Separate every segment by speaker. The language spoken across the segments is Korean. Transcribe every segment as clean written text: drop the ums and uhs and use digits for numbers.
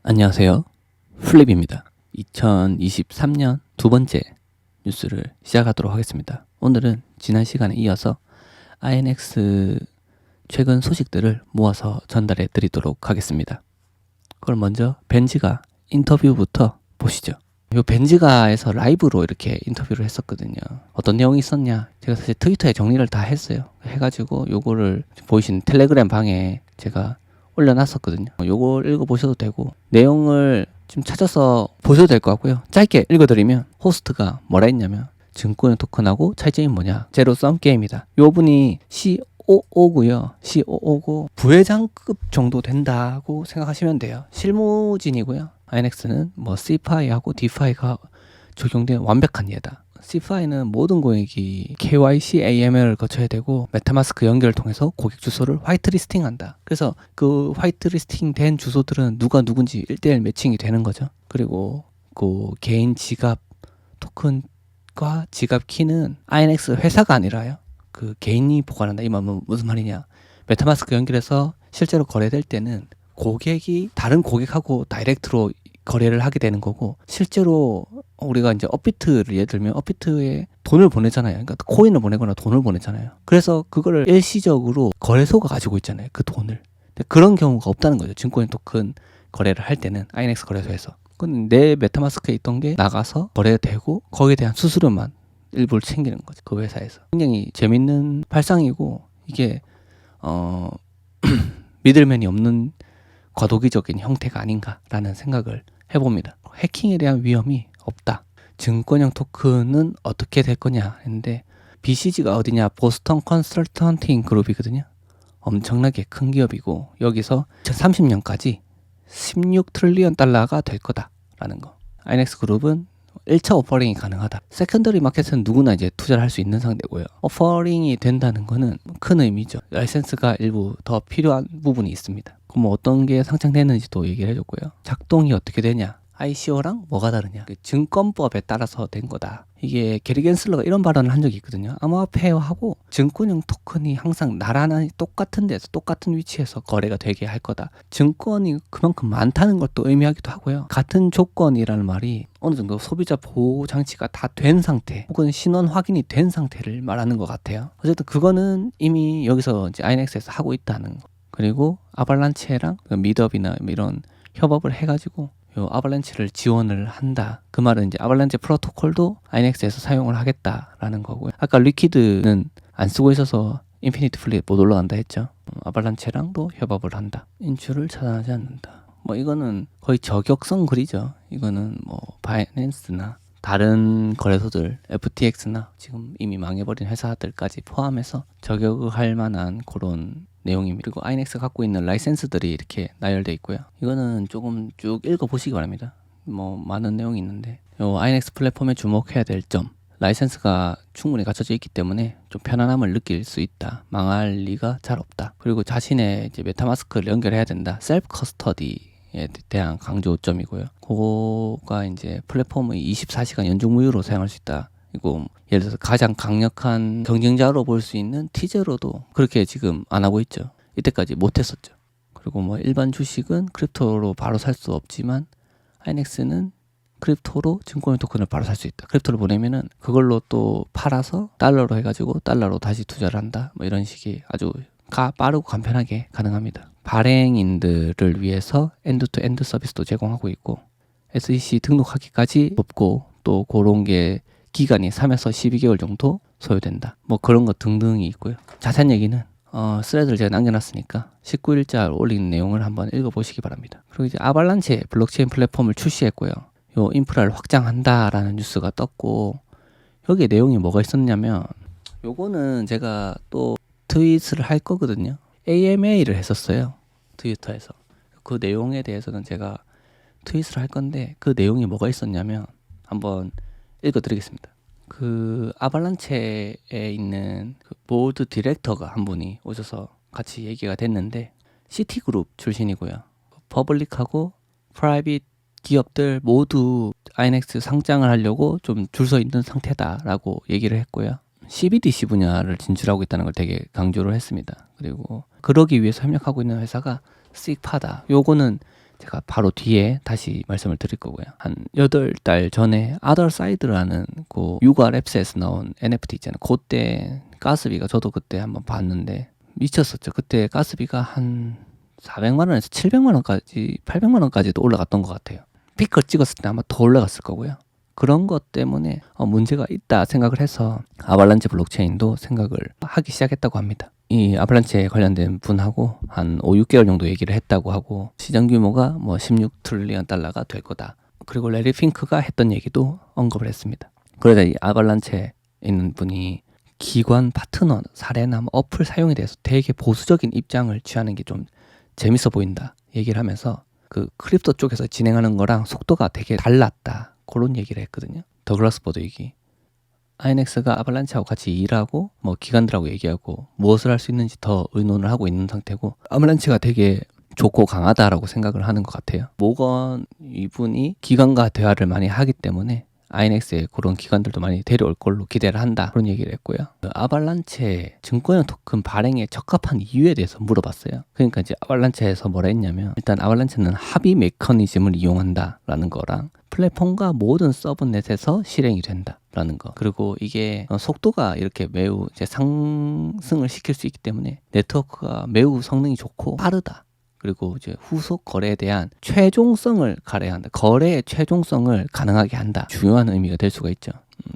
Speaker 1: 안녕하세요. 플립입니다. 2023년 두 번째 뉴스를 시작하도록 하겠습니다. 오늘은 지난 시간에 이어서 INX 최근 소식들을 모아서 전달해 드리도록 하겠습니다. 그걸 먼저 벤지가 인터뷰부터 보시죠. 요 벤지가에서 라이브로 이렇게 인터뷰를 했었거든요. 어떤 내용이 있었냐? 제가 사실 트위터에 정리를 다 했어요. 해가지고 요거를 보이시는 텔레그램 방에 제가 올려놨었거든요. 요걸 읽어보셔도 되고 내용을 좀 찾아서 보셔도 될 것 같고요. 짧게 읽어드리면 호스트가 뭐라 했냐면 증권의 토큰하고 차이점이 뭐냐? 제로섬 게임이다. 요 분이 COO고요. COO고 부회장급 정도 된다고 생각하시면 돼요. 실무진이고요. INX는 뭐 CFI하고 DeFi가 적용된 완벽한 예다. CFI는 모든 고객이 KYC, AML을 거쳐야 되고 메타마스크 연결을 통해서 고객 주소를 화이트리스팅한다. 그래서 그 화이트리스팅 된 주소들은 누가 누군지 1대1 매칭이 되는 거죠. 그리고 그 개인 지갑 토큰과 지갑 키는 INX 회사가 아니라요. 그 개인이 보관한다. 이 말은 무슨 말이냐? 메타마스크 연결해서 실제로 거래될 때는 고객이 다른 고객하고 다이렉트로 거래를 하게 되는 거고, 실제로 우리가 이제 업비트를 예를 들면 업비트에 돈을 보내잖아요. 그러니까 코인을 보내거나 돈을 보내잖아요. 그래서 그거를 일시적으로 거래소가 가지고 있잖아요. 그 돈을. 근데 그런 경우가 없다는 거죠. 증권 토큰 거래를 할 때는 INX 거래소에서. 그건 내 메타마스크에 있던 게 나가서 거래되고 거기에 대한 수수료만 일부를 챙기는 거죠. 그 회사에서. 굉장히 재밌는 발상이고, 이게 믿을만이 없는 과도기적인 형태가 아닌가라는 생각을 해봅니다. 해킹에 대한 위험이 없다. 증권형 토큰은 어떻게 될 거냐 했는데, BCG가 어디냐? 보스턴 컨설턴팅 그룹이거든요. 엄청나게 큰 기업이고 여기서 2030년까지 16 트릴리언 달러가 될 거다라는 거. INX 그룹은 1차 오퍼링이 가능하다. 세컨더리 마켓은 누구나 이제 투자를 할 수 있는 상태고요. 오퍼링이 된다는 거는 큰 의미죠. 라이센스가 일부 더 필요한 부분이 있습니다. 그럼 어떤 게 상장되는지도 얘기를 해줬고요. 작동이 어떻게 되냐? ICO랑 뭐가 다르냐? 그 증권법에 따라서 된 거다. 이게 게리 겐슬러가 이런 발언을 한 적이 있거든요. 암호화폐하고 증권형 토큰이 항상 나란히 똑같은 데서 똑같은 위치에서 거래가 되게 할 거다. 증권이 그만큼 많다는 것도 의미하기도 하고요. 같은 조건이라는 말이 어느 정도 소비자 보호 장치가 다 된 상태, 혹은 신원 확인이 된 상태를 말하는 것 같아요. 어쨌든 그거는 이미 여기서 이제 INX에서 하고 있다는 거. 그리고 아발란체랑 미드업이나 이런 협업을 해가지고 요 아발란체를 지원을 한다. 그 말은 이제 아발란체 프로토콜도 INX에서 사용을 하겠다라는 거고요. 아까 리퀴드는 안 쓰고 있어서 인피니트 플릿 못 올라간다 했죠. 아발란체랑도 협업을 한다. 인출을 차단하지 않는다. 뭐 이거는 거의 저격성 글이죠. 이거는 뭐 바이낸스나 다른 거래소들, FTX나 지금 이미 망해버린 회사들까지 포함해서 저격을 할 만한 그런 내용입니다. 그리고 INX가 갖고 있는 라이센스들이 이렇게 나열되어 있고요. 이거는 조금 쭉 읽어보시기 바랍니다. 뭐 많은 내용이 있는데, 요 INX 플랫폼에 주목해야 될 점, 라이센스가 충분히 갖춰져 있기 때문에 좀 편안함을 느낄 수 있다. 망할 리가 잘 없다. 그리고 자신의 이제 메타마스크를 연결해야 된다. 셀프 커스터디에 대한 강조점이고요. 그거가 이제 플랫폼의 24시간 연중 무휴로 사용할 수 있다. 이거 예를 들어서 가장 강력한 경쟁자로 볼 수 있는 티제로도 그렇게 지금 안 하고 있죠. 이때까지 못 했었죠. 그리고 뭐 일반 주식은 크립토로 바로 살 수 없지만 INX는 크립토로 증권의 토큰을 바로 살 수 있다. 크립토를 보내면은 그걸로 또 팔아서 달러로 해가지고 달러로 다시 투자를 한다. 뭐 이런 식이 아주 빠르고 간편하게 가능합니다. 발행인들을 위해서 엔드-투-엔드 서비스도 제공하고 있고, SEC 등록하기까지 없고, 또 그런 게 기간이 3에서 12개월 정도 소요된다. 뭐 그런 것 등등이 있고요. 자세한 얘기는 스레드를 제가 남겨놨으니까 19일자 올린 내용을 한번 읽어보시기 바랍니다. 그리고 이제 아발란체 블록체인 플랫폼을 출시했고요. 요 인프라를 확장한다라는 뉴스가 떴고, 여기에 내용이 뭐가 있었냐면, 요거는 제가 또 트윗을 할 거거든요. AMA를 했었어요. 트위터에서. 그 내용에 대해서는 제가 트윗을 할 건데, 그 내용이 뭐가 있었냐면 한번 읽어드리겠습니다. 그 아발란체에 있는 그 보드 디렉터가 한 분이 오셔서 같이 얘기가 됐는데, 시티그룹 출신이고요. 퍼블릭하고 프라이빗 기업들 모두 INX 상장을 하려고 좀 줄 서 있는 상태다라고 얘기를 했고요. CBDC 분야를 진출하고 있다는 걸 되게 강조를 했습니다. 그리고 그러기 위해서 협력하고 있는 회사가 씩파다. 요거는 제가 바로 뒤에 다시 말씀을 드릴 거고요. 한 8달 전에 아더사이드라는 그 유가랩스에서 나온 NFT 있잖아요. 그때 가스비가 저도 그때 한번 봤는데 미쳤었죠. 그때 가스비가 한 400만 원에서 700만 원까지 800만 원까지도 올라갔던 것 같아요. 피크를 찍었을 때 아마 더 올라갔을 거고요. 그런 것 때문에 문제가 있다 생각을 해서 아발란체 블록체인도 생각을 하기 시작했다고 합니다. 이 아발란체에 관련된 분하고 한 5, 6개월 정도 얘기를 했다고 하고 시장 규모가 뭐 16트릴리언 달러가 될 거다. 그리고 레리 핑크가 했던 얘기도 언급을 했습니다. 그러다 이 아발란체에 있는 분이 기관 파트너 사례나 어플 사용에 대해서 되게 보수적인 입장을 취하는 게 좀 재밌어 보인다 얘기를 하면서 그 크립토 쪽에서 진행하는 거랑 속도가 되게 달랐다 그런 얘기를 했거든요. 더글라스 버드윅이 INX가 아발란체하고 같이 일하고 뭐 기관들하고 얘기하고 무엇을 할 수 있는지 더 의논을 하고 있는 상태고 아발란체가 되게 좋고 강하다라고 생각을 하는 것 같아요. 모건 이분이 기관과 대화를 많이 하기 때문에 INX에 그런 기관들도 많이 데려올 걸로 기대를 한다 그런 얘기를 했고요. 아발란체 증권형 토큰 발행에 적합한 이유에 대해서 물어봤어요. 그러니까 이제 아발란체에서 뭐라 했냐면 일단 아발란체는 합의 메커니즘을 이용한다라는 거랑 플랫폼과 모든 서브넷에서 실행이 된다라는 거. 그리고 이게 속도가 이렇게 매우 이제 상승을 시킬 수 있기 때문에 네트워크가 매우 성능이 좋고 빠르다. 그리고 이제 후속 거래에 대한 최종성을 가려한다. 거래의 최종성을 가능하게 한다. 중요한 의미가 될 수가 있죠.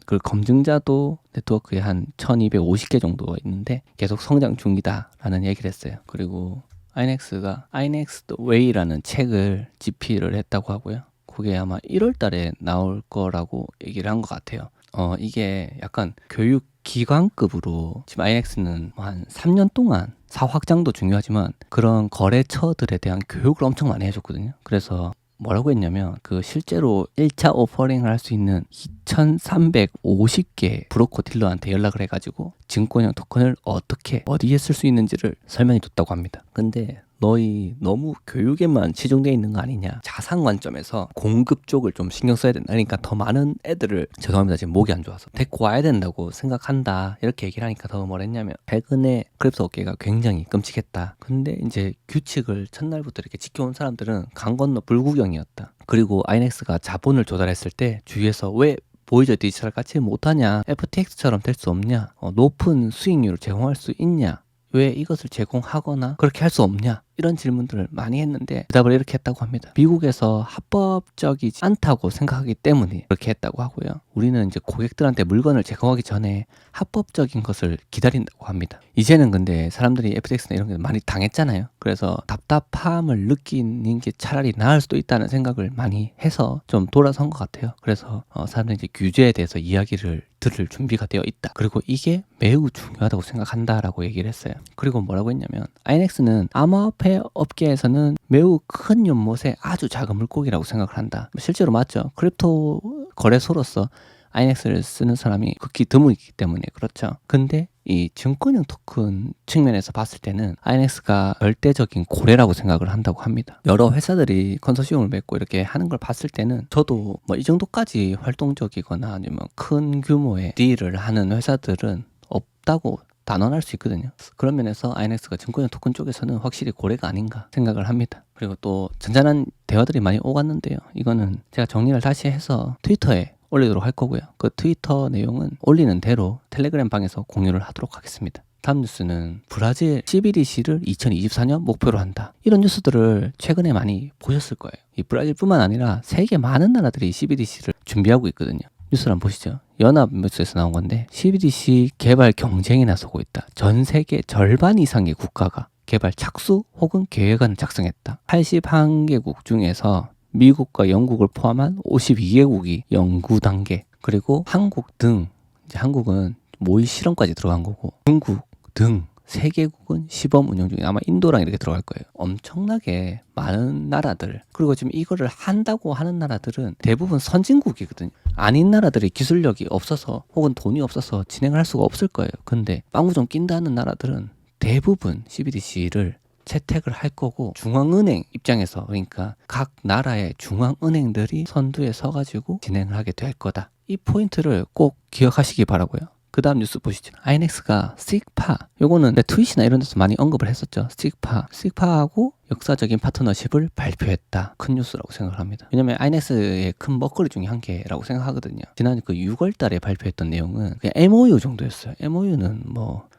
Speaker 1: 그 검증자도 네트워크에 한 1250개 정도가 있는데 계속 성장 중이다라는 얘기를 했어요. 그리고 INX가 INX The Way라는 책을 집필을 했다고 하고요. 그게 아마 1월 달에 나올 거라고 얘기를 한 것 같아요. 이게 약간 교육 기관급으로 지금 INX는 한 3년 동안 사확장도 중요하지만 그런 거래처들에 대한 교육을 엄청 많이 해줬거든요. 그래서 뭐라고 했냐면 그 실제로 1차 오퍼링을 할 수 있는 2350개 브로커 딜러한테 연락을 해가지고 증권형 토큰을 어떻게 어디에 쓸 수 있는지를 설명해 줬다고 합니다. 근데 너희 너무 교육에만 치중되어 있는 거 아니냐. 자산 관점에서 공급 쪽을 좀 신경 써야 된다. 그러니까 더 많은 애들을 죄송합니다. 지금 목이 안 좋아서 데리고 와야 된다고 생각한다. 이렇게 얘기를 하니까 더 뭐라 했냐면 최근에 크립토 업계가 굉장히 끔찍했다. 근데 이제 규칙을 첫날부터 이렇게 지켜온 사람들은 강 건너 불구경이었다. 그리고 INX가 자본을 조달했을 때 주위에서 왜 보이저 디지털 같이 못하냐. FTX처럼 될 수 없냐. 높은 수익률을 제공할 수 있냐. 왜 이것을 제공하거나 그렇게 할 수 없냐 이런 질문들을 많이 했는데 대답을 이렇게 했다고 합니다. 미국에서 합법적이지 않다고 생각하기 때문에 그렇게 했다고 하고요. 우리는 이제 고객들한테 물건을 제공하기 전에 합법적인 것을 기다린다고 합니다. 이제는 근데 사람들이 FTX나 이런 게 많이 당했잖아요. 그래서 답답함을 느끼는 게 차라리 나을 수도 있다는 생각을 많이 해서 좀 돌아선 것 같아요. 그래서 사람들이 이제 규제에 대해서 이야기를 들을 준비가 되어 있다. 그리고 이게 매우 중요하다고 생각한다라고 얘기를 했어요. 그리고 뭐라고 했냐면 INX는 암호화폐 업계에서는 매우 큰 연못의 아주 작은 물고기라고 생각을 한다. 실제로 맞죠. 크립토 거래소로서 INX를 쓰는 사람이 극히 드물기 때문에 그렇죠. 근데 이 증권형 토큰 측면에서 봤을 때는 INX가 절대적인 고래라고 생각을 한다고 합니다. 여러 회사들이 컨소시엄을 맺고 이렇게 하는 걸 봤을 때는 저도 뭐 이 정도까지 활동적이거나 아니면 큰 규모의 딜을 하는 회사들은 없다고 단언할 수 있거든요. 그런 면에서 INX가 증권형 토큰 쪽에서는 확실히 고래가 아닌가 생각을 합니다. 그리고 또 잔잔한 대화들이 많이 오갔는데요. 이거는 제가 정리를 다시 해서 트위터에 올리도록 할 거고요. 그 트위터 내용은 올리는 대로 텔레그램 방에서 공유를 하도록 하겠습니다. 다음 뉴스는 브라질 CBDC를 2024년 목표로 한다. 이런 뉴스들을 최근에 많이 보셨을 거예요. 이 브라질뿐만 아니라 세계 많은 나라들이 CBDC를 준비하고 있거든요. 뉴스를 한번 보시죠. 연합뉴스에서 나온 건데 CBDC 개발 경쟁에 나서고 있다. 전 세계 절반 이상의 국가가 개발 착수 혹은 계획안을 작성했다. 81개국 중에서 미국과 영국을 포함한 52개국이 연구 단계, 그리고 한국 등, 이제 한국은 모의 실험까지 들어간 거고, 중국 등 3개국은 시범 운영 중에 아마 인도랑 이렇게 들어갈 거예요. 엄청나게 많은 나라들, 그리고 지금 이거를 한다고 하는 나라들은 대부분 선진국이거든요. 아닌 나라들이 기술력이 없어서 혹은 돈이 없어서 진행을 할 수가 없을 거예요. 근데 빵구 좀 낀다는 나라들은 대부분 CBDC를 채택을 할 거고, 중앙은행 입장에서, 그러니까 각 나라의 중앙은행들이 선두에 서가지고 진행을 하게 될 거다. 이 포인트를 꼭 기억하시기 바라고요. 그 다음 뉴스 보시죠. INX가 스틱파, 요거는 트윗이나 이런 데서 많이 언급을 했었죠. 스틱파하고 역사적인 파트너십을 발표했다. 큰 뉴스라고 생각을 합니다. 왜냐면 아이넥스의 큰 먹거리 중에 한 개라고 생각하거든요. 지난 그 6월 달에 발표했던 내용은 그냥 MOU 정도였어요. MOU는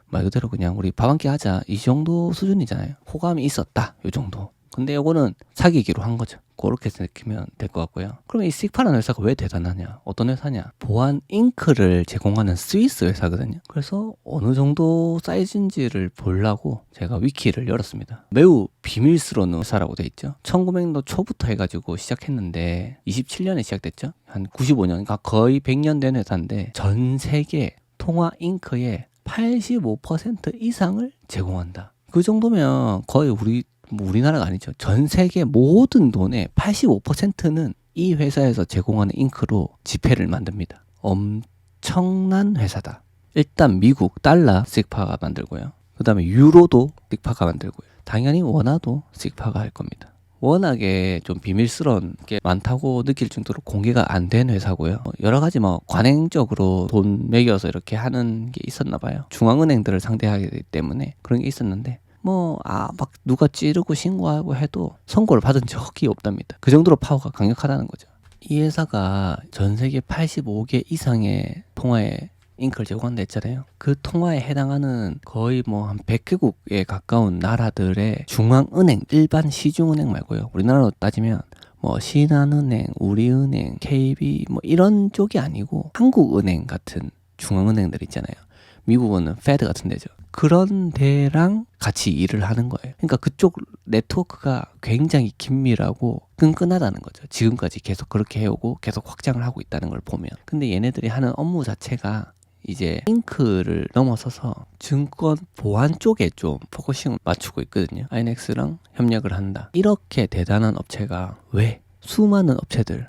Speaker 1: 말 그대로 그냥 우리 밥 한 끼 하자 이 정도 수준이잖아요. 호감이 있었다 요 정도. 근데 요거는 사귀기로 한 거죠. 그렇게 느끼면 될 것 같고요. 그러면 이 씩파라는 회사가 왜 대단하냐? 어떤 회사냐? 보안 잉크를 제공하는 스위스 회사거든요. 그래서 어느 정도 사이즈인지를 보려고 제가 위키를 열었습니다. 매우 비밀스러운 회사라고 돼 있죠. 1900년도 초부터 해가지고 시작했는데 27년에 시작됐죠. 한 95년, 그러니까 거의 100년 된 회사인데 전 세계 통화 잉크의 85% 이상을 제공한다. 그 정도면 거의 우리나라가 아니죠. 전 세계 모든 돈의 85%는 이 회사에서 제공하는 잉크로 지폐를 만듭니다. 엄청난 회사다. 일단 미국 달러 씩파가 만들고요. 그 다음에 유로도 씩파가 만들고요. 당연히 원화도 씩파가 할 겁니다. 워낙에 좀 비밀스러운 게 많다고 느낄 정도로 공개가 안 된 회사고요. 여러 가지 관행적으로 돈 매겨서 이렇게 하는 게 있었나 봐요. 중앙은행들을 상대하기 때문에 그런 게 있었는데 막 누가 찌르고 신고하고 해도 선고를 받은 적이 없답니다. 그 정도로 파워가 강력하다는 거죠. 이 회사가 전 세계 85개 이상의 통화에 잉크를 제공한다 했잖아요. 그 통화에 해당하는 거의 한 100개국에 가까운 나라들의 중앙은행, 일반 시중은행 말고요. 우리나라로 따지면 신한은행, 우리은행, KB 이런 쪽이 아니고 한국은행 같은 중앙은행들 있잖아요. 미국은 페드 같은 데죠. 그런 데랑 같이 일을 하는 거예요. 그러니까 그쪽 네트워크가 굉장히 긴밀하고 끈끈하다는 거죠. 지금까지 계속 그렇게 해오고 계속 확장을 하고 있다는 걸 보면. 근데 얘네들이 하는 업무 자체가 이제 잉크를 넘어서서 증권 보안 쪽에 좀 포커싱을 맞추고 있거든요. 아이넥스랑 협력을 한다. 이렇게 대단한 업체가 왜 수많은 업체들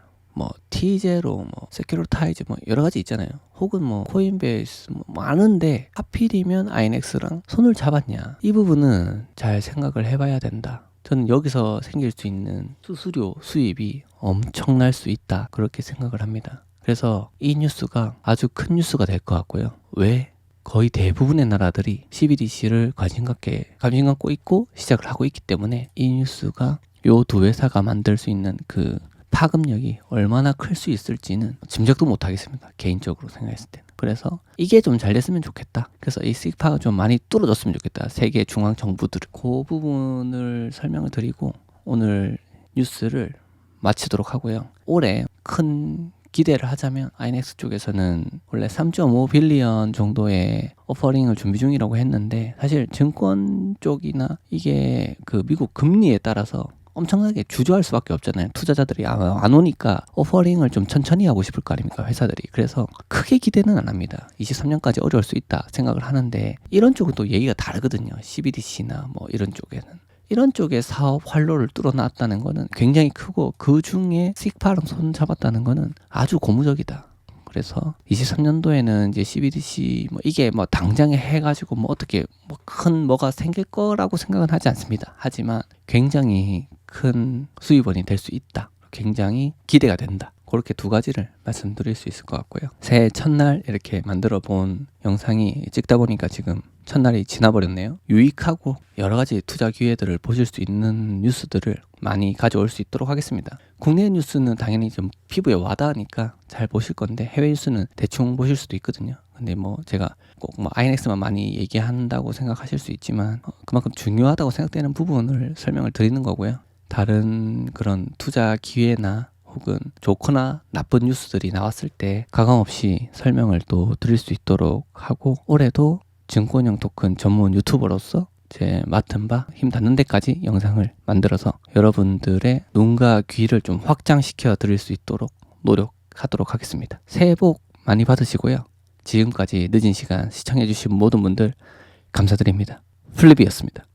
Speaker 1: T0, 세큐리타이즈 여러 가지 있잖아요. 혹은 코인베이스 많은데 하필이면 아이넥스랑 손을 잡았냐? 이 부분은 잘 생각을 해봐야 된다. 저는 여기서 생길 수 있는 수수료 수입이 엄청날 수 있다. 그렇게 생각을 합니다. 그래서 이 뉴스가 아주 큰 뉴스가 될 것 같고요. 왜? 거의 대부분의 나라들이 CBDC를 관심 갖고 있고 시작을 하고 있기 때문에 이 뉴스가 요 두 회사가 만들 수 있는 그 파급력이 얼마나 클 수 있을지는 짐작도 못 하겠습니다. 개인적으로 생각했을 때는. 그래서 이게 좀 잘 됐으면 좋겠다. 그래서 이 씩파가 좀 많이 뚫어졌으면 좋겠다. 세계 중앙 정부들. 그 부분을 설명을 드리고 오늘 뉴스를 마치도록 하고요. 올해 큰 기대를 하자면 아이넥스 쪽에서는 원래 3.5 빌리언 정도의 오퍼링을 준비 중이라고 했는데 사실 증권 쪽이나 이게 그 미국 금리에 따라서 엄청나게 주저할 수밖에 없잖아요. 투자자들이 안 오니까 오퍼링을 좀 천천히 하고 싶을 거 아닙니까, 회사들이. 그래서 크게 기대는 안 합니다. 23년까지 어려울 수 있다 생각을 하는데 이런 쪽은 또 얘기가 다르거든요. CBDC나 이런 쪽에는. 이런 쪽에 사업 활로를 뚫어놨다는 거는 굉장히 크고 그 중에 씩파랑 손 잡았다는 거는 아주 고무적이다. 그래서 23년도에는 이제 CBDC 이게 당장에 해가지고 어떻게 큰 뭐가 생길 거라고 생각은 하지 않습니다. 하지만 굉장히 큰 수입원이 될 수 있다. 굉장히 기대가 된다. 그렇게 두 가지를 말씀드릴 수 있을 것 같고요. 새해 첫날 이렇게 만들어 본 영상이 찍다 보니까 지금 첫날이 지나버렸네요. 유익하고 여러 가지 투자 기회들을 보실 수 있는 뉴스들을 많이 가져올 수 있도록 하겠습니다. 국내 뉴스는 당연히 좀 피부에 와닿으니까 잘 보실 건데 해외 뉴스는 대충 보실 수도 있거든요. 근데 제가 꼭 아이넥스만 많이 얘기한다고 생각하실 수 있지만 그만큼 중요하다고 생각되는 부분을 설명을 드리는 거고요. 다른 그런 투자 기회나 혹은 좋거나 나쁜 뉴스들이 나왔을 때 가감없이 설명을 또 드릴 수 있도록 하고 올해도 증권형 토큰 전문 유튜버로서 제 맡은 바 힘 닿는 데까지 영상을 만들어서 여러분들의 눈과 귀를 좀 확장시켜 드릴 수 있도록 노력하도록 하겠습니다. 새해 복 많이 받으시고요. 지금까지 늦은 시간 시청해주신 모든 분들 감사드립니다. 플립이었습니다.